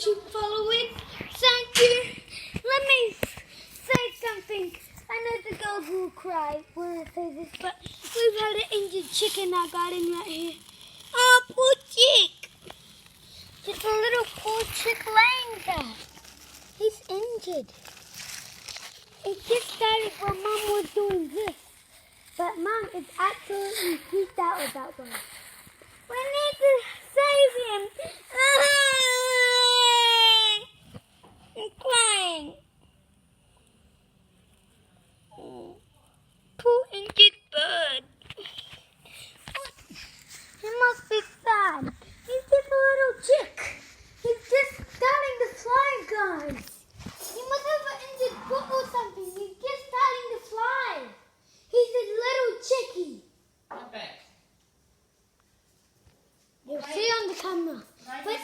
YouTube following. Thank you. Let me say something. I know the girls will cry when I say this, but we've had an injured chick in our garden right here. Oh, poor chick. Just a little poor chick laying there. He's injured. It just started when Mum was doing this. But Mum is absolutely freaked out about one. We need to save him. I'm crying. Poor injured bird. He must be sad. He's just a little chick. He's just starting to fly, guys. He must have an injured foot or something. He's just starting to fly. He's a little chickie. Okay. You'll see on the camera. But